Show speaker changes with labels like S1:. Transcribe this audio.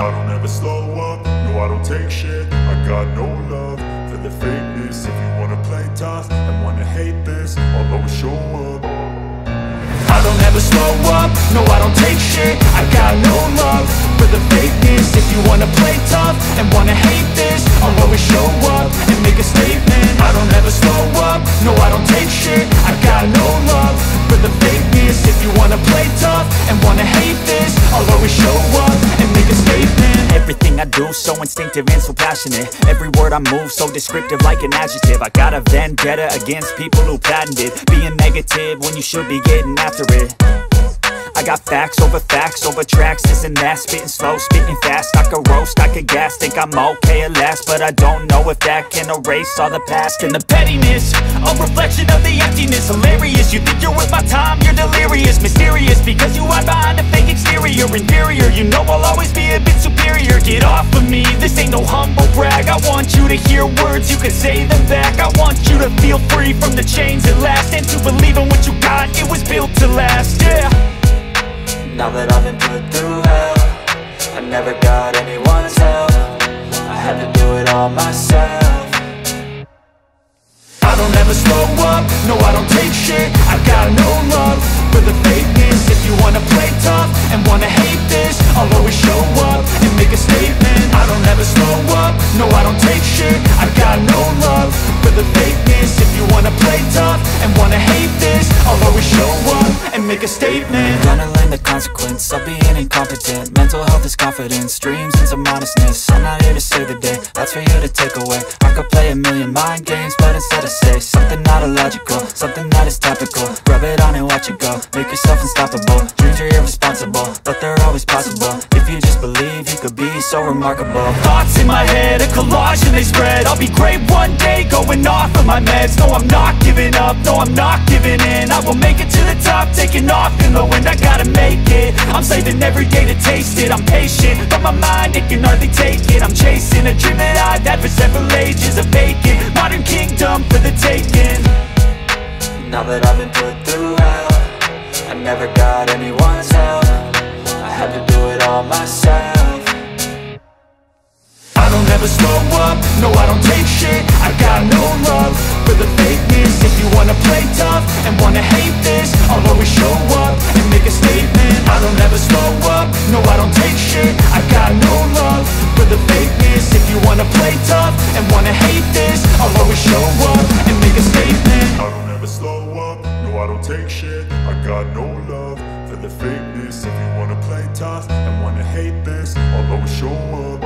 S1: I don't ever slow up, no I don't take shit. I got no love for the fakeness. If you wanna play tough and wanna hate this, I'll always show up. I don't ever slow up, no I don't take shit. I got no love for the fakeness. If you wanna play tough and wanna hate this, I'll always show up and make a statement. I don't ever slow up, no I don't take shit. I got no love for the fakeness. If you wanna play tough and wanna hate this, I'll always show up and make a statement.
S2: Everything I do so instinctive and so passionate. Every word I move so descriptive like an adjective. I got a vendetta against people who patented being negative when you should be getting after it. I got facts over tracks, this and that. Spitting slow, spitting fast, I could roast, I could gas. Think I'm okay at last, but I don't know if that can erase all the past. And the pettiness, a reflection of the emptiness. Hilarious, you think you're worth my time, you're delirious. Mysterious, because you hide behind a fake exterior. Inferior, you know I'll always be a bit superior. Get off of me, this ain't no humble brag. I want you to hear words, you can say them back. I want you to feel free from the chains at last, and to believe in what you got, it was built to last, yeah.
S3: Now that I've been put through hell, I never got anyone's help. I had to do it all myself.
S1: I don't ever slow up, no I don't take shit. I got no love for the fakeness. If you wanna play tough and wanna hate this, I'll always show up and make a statement. I don't ever slow up, no I don't take shit. I got no love for the fakeness. If you wanna play tough and wanna hate this, I'll always show up and make a statement.
S3: Gonna learn the consequence of being incompetent. Mental health is confidence, dreams and some honestness. I'm not here to save the day, that's for you to take away. I could play a million mind games, but instead I say something not illogical, something that is topical. Rub it on and watch it go, make yourself unstoppable. Dreams are irresponsible, but they're always possible. If you just believe, you could be so remarkable.
S2: Thoughts in my head, a collage and they spread. I'll be great one day, going off of my meds. No, I'm not giving up, no, I'm not giving in. I will make it to the top, taking off in the wind. I gotta make it, I'm saving every day to taste it. I'm patient, but my mind, it can hardly take it. I'm chasing a dream that I've had for several ages. A vacant, modern kingdom for the taking.
S3: Now that I've been put through hell, I never got anyone's help. I had to do it all myself.
S1: I don't ever slow up, no I don't take shit. I got no love for the fakeness. If you wanna play tough and wanna hate this, I'll always show up and make a statement. I don't ever slow up, no I don't take shit. I got no love for the fakeness. If you wanna play tough and wanna hate this, I'll always show up and make a statement. I don't ever slow up, no I don't take shit. I got no love for the fakeness. If you wanna play tough and wanna hate this, I'll always show up.